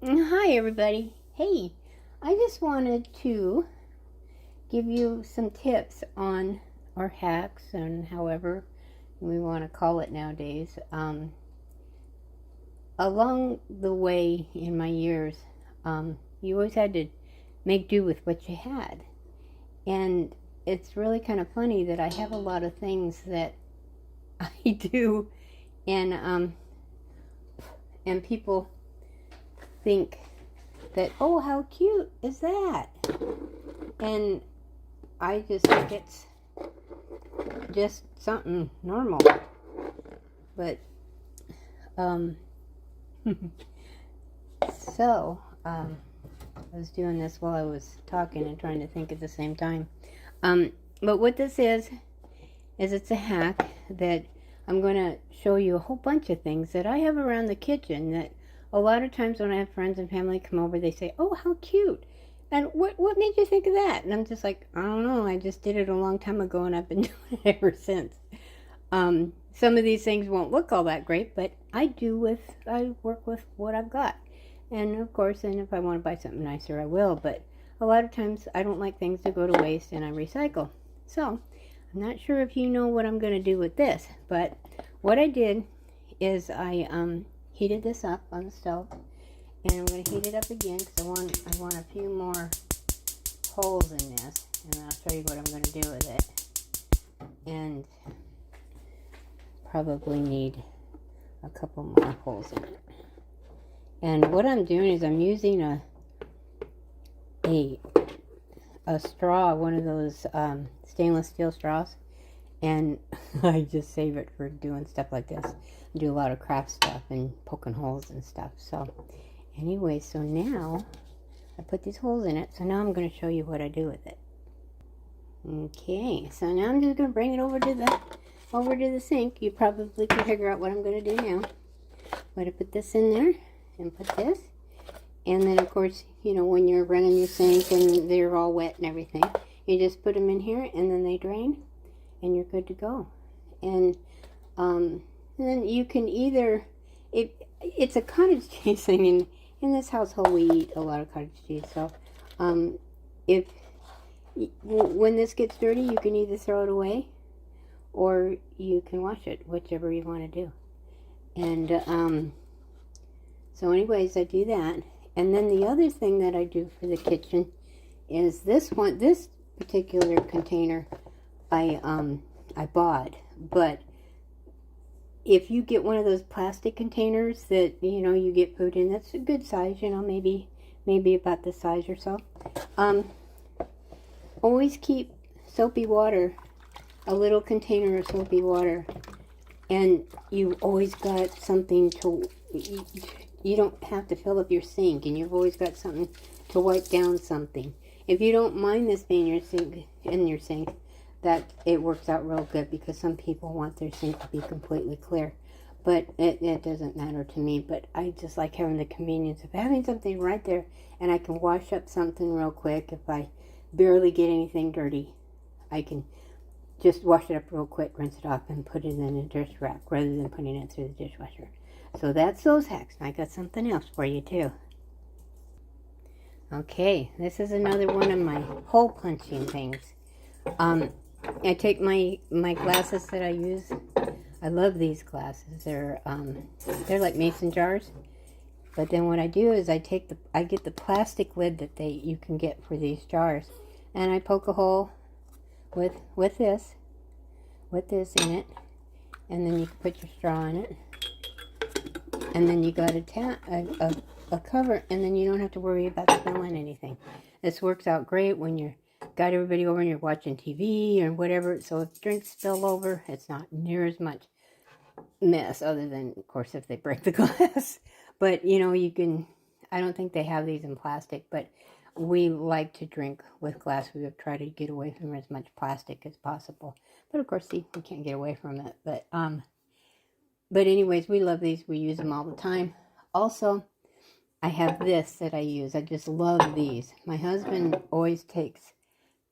Hi, everybody. Hey, I just wanted to give you some tips on, or hacks, and however we want to call it nowadays. Along the way in my years, you always had to make do with what you had. And it's really kind of funny that I have a lot of things that I do, and, um, and people think that, oh, how cute is that? And I just think it's just something normal. But, um, I was doing this while I was talking and trying to think at the same time. But what this is it's a hack that I'm going to show you a whole bunch of things that I have around the kitchen that a lot of times when I have friends and family come over, they say, oh, how cute. And what made you think of that? And I'm just like, I don't know. I just did it a long time ago, and I've been doing it ever since. Some of these things won't look all that great, but I work with what I've got. And of course, and if I want to buy something nicer, I will. But a lot of times, I don't like things to go to waste, and I recycle. So, I'm not sure if you know what I'm going to do with this, but what I did is I heated this up on the stove. And I'm going to heat it up again because I want a few more holes in this. And then I'll show you what I'm going to do with it. And probably need a couple more holes in it. And what I'm doing is I'm using a straw, one of those stainless steel straws. And I just save it for doing stuff like this. I do a lot of craft stuff and poking holes and stuff. So anyway, so now I put these holes in it. So now I'm going to show you what I do with it. Okay, so now I'm just going to bring it over to the sink. You probably can figure out what I'm going to do now. I'm going to put this in there and put this. And then, of course, you know, when you're running your sink and they're all wet and everything, you just put them in here and then they drain and you're good to go. And then you can either, it's a cottage cheese thing, and in this household we eat a lot of cottage cheese. So when this gets dirty, you can either throw it away or you can wash it, whichever you want to do. And so anyways, I do that. And then the other thing that I do for the kitchen is this particular container I bought. But if you get one of those plastic containers that, you know, you get food in, that's a good size, you know, maybe about this size or so. Always keep soapy water, a little container of soapy water, and you always got something to, you don't have to fill up your sink, and you've always got something to wipe down something. If you don't mind this being in your sink, that it works out real good, because some people want their sink to be completely clear. But it doesn't matter to me. But I just like having the convenience of having something right there, and I can wash up something real quick. If I barely get anything dirty, I can just wash it up real quick, rinse it off, and put it in a dish rack rather than putting it through the dishwasher. So that's those hacks. I got something else for you too. Okay, this is another one of my hole punching things. I take my glasses that I use. I love these glasses. They're like mason jars. But then what I do is I get the plastic lid that you can get for these jars, and I poke a hole with this in it, and then you can put your straw in it, and then you got a cover, and then you don't have to worry about spilling anything. This works out great when you're got everybody over and you're watching TV or whatever. So if drinks spill over, it's not near as much mess, other than, of course, if they break the glass. But, you know, you can, I don't think they have these in plastic, but we like to drink with glass. We would try to get away from as much plastic as possible. But, of course, see, we can't get away from it. But anyways, we love these. We use them all the time. Also, I have this that I use. I just love these. My husband always takes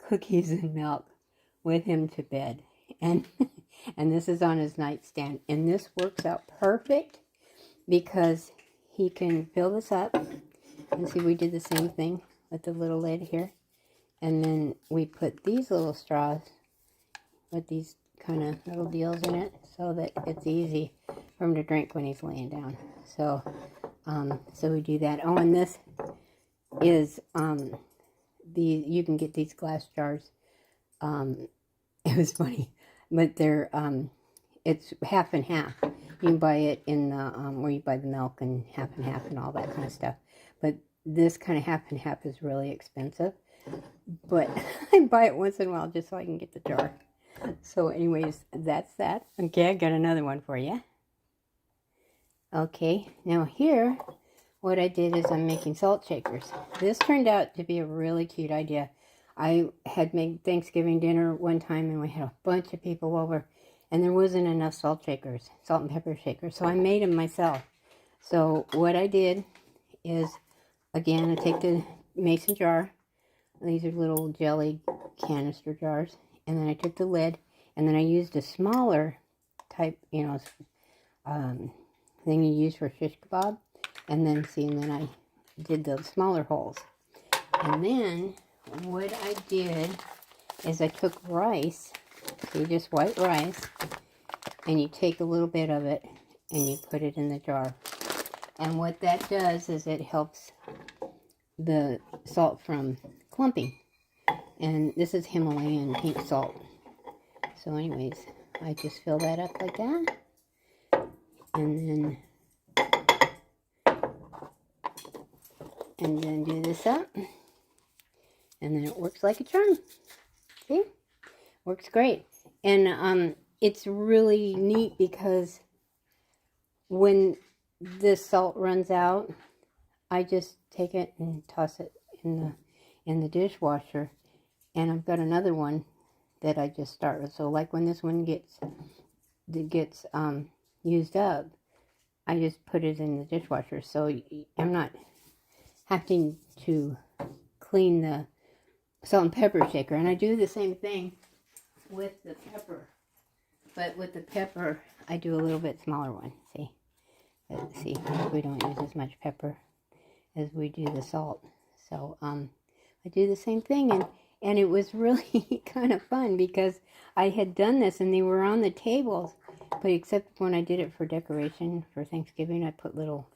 cookies and milk with him to bed, and this is on his nightstand, and this works out perfect because he can fill this up, And see, we did the same thing with the little lid here. And then we put these little straws with these kind of little deals in it so that it's easy for him to drink when he's laying down. So, so we do that. Oh, and this is, you can get these glass jars. It was funny, but they're, it's half and half. You can buy it in the, where you buy the milk and half and all that kind of stuff. But this kind of half and half is really expensive. But I buy it once in a while just so I can get the jar. So anyways, that's that. Okay, I got another one for you. Okay, now here, what I did is I'm making salt shakers. This turned out to be a really cute idea. I had made Thanksgiving dinner one time and we had a bunch of people over. And there wasn't enough salt shakers, salt and pepper shakers. So I made them myself. So what I did is, again, I take the mason jar. These are little jelly canister jars. And then I took the lid. And then I used a smaller type, you know, thing you use for shish kebab. And then, see, and then I did the smaller holes. And then what I did is I took rice. See, just white rice, and you take a little bit of it and you put it in the jar. And what that does is it helps the salt from clumping. And this is Himalayan pink salt. So anyways, I just fill that up like that. And then do this up. And then it works like a charm. See? Works great. And it's really neat because when this salt runs out, I just take it and toss it in the dishwasher. And I've got another one that I just start with. So like when this one gets used up, I just put it in the dishwasher. So I'm not having to clean the salt and pepper shaker. And I do the same thing with the pepper, but with the pepper I do a little bit smaller one. See, see, we don't use as much pepper as we do the salt. So I do the same thing, and it was really kind of fun because I had done this and they were on the tables, but except when I did it for decoration for Thanksgiving, I put little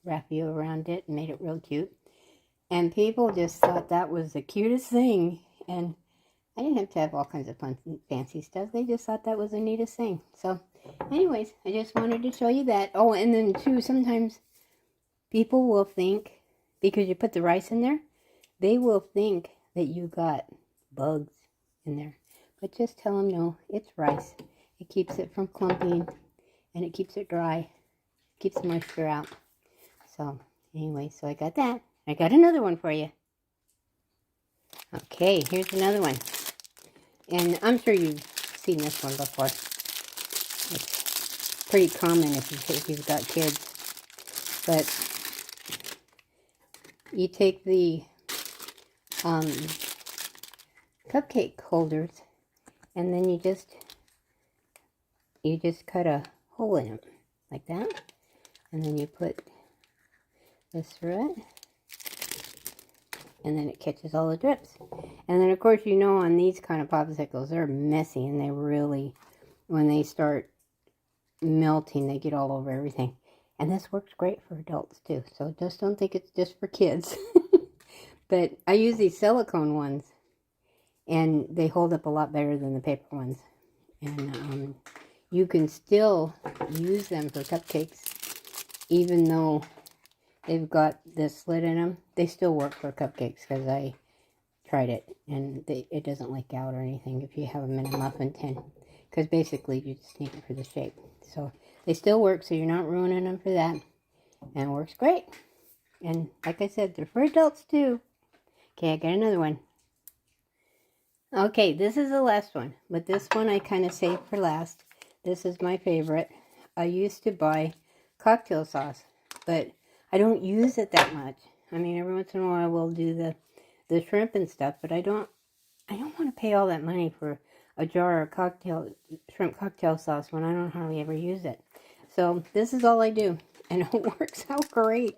raffia around it and made it real cute, and people just thought that was the cutest thing. And I didn't have to have all kinds of fun, fancy stuff. They just thought that was the neatest thing. So, anyways, I just wanted to show you that. Oh, and then, too, sometimes people will think, because you put the rice in there, they will think that you got bugs in there. But just tell them, no, it's rice. It keeps it from clumping, and it keeps it dry. Keeps the moisture out. So, anyway, so I got that. I got another one for you. Okay, here's another one. And I'm sure you've seen this one before. It's pretty common if you've got kids. But you take the cupcake holders and then you just cut a hole in them like that. And then you put this through it. And then it catches all the drips. And then, of course, you know, on these kind of popsicles, they're messy. And they really, when they start melting, they get all over everything. And this works great for adults, too. So just don't think it's just for kids. But I use these silicone ones. And they hold up a lot better than the paper ones. And you can still use them for cupcakes, even though they've got this lid in them. They still work for cupcakes because I tried it and it doesn't leak out or anything if you have them in a muffin tin, because basically you just need it for the shape. So they still work, so you're not ruining them for that, and it works great. And like I said, they're for adults too. Okay, I got another one. Okay, this is the last one, but this one I kind of saved for last. This is my favorite. I used to buy cocktail sauce, but I don't use it that much. I mean, every once in a while we'll do the shrimp and stuff, but I don't want to pay all that money for a jar of shrimp cocktail sauce when I don't hardly ever use it. So this is all I do, and it works out great.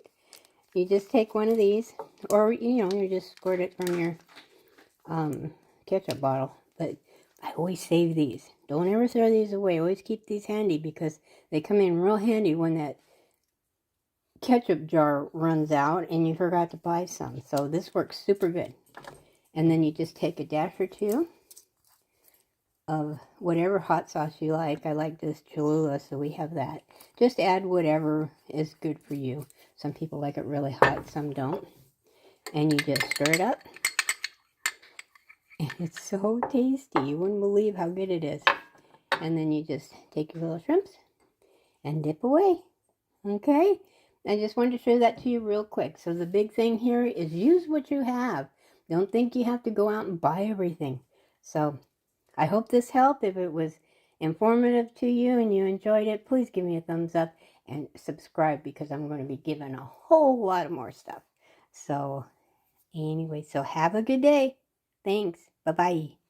you just take one of these, or, you know, you just squirt it from your ketchup bottle. But I always save these. Don't ever throw these away. Always keep these handy because they come in real handy when that ketchup jar runs out and you forgot to buy some. So this works super good. And then you just take a dash or two of whatever hot sauce you like. I like this Cholula, so we have that. Just add whatever is good for you. Some people like it really hot, some don't. And you just stir it up. And it's so tasty. You wouldn't believe how good it is. And then you just take your little shrimps and dip away. Okay? I just wanted to show that to you real quick. So the big thing here is use what you have. Don't think you have to go out and buy everything. So I hope this helped. If it was informative to you and you enjoyed it, please give me a thumbs up and subscribe because I'm going to be giving a whole lot of more stuff. So anyway, so have a good day. Thanks. Bye-bye.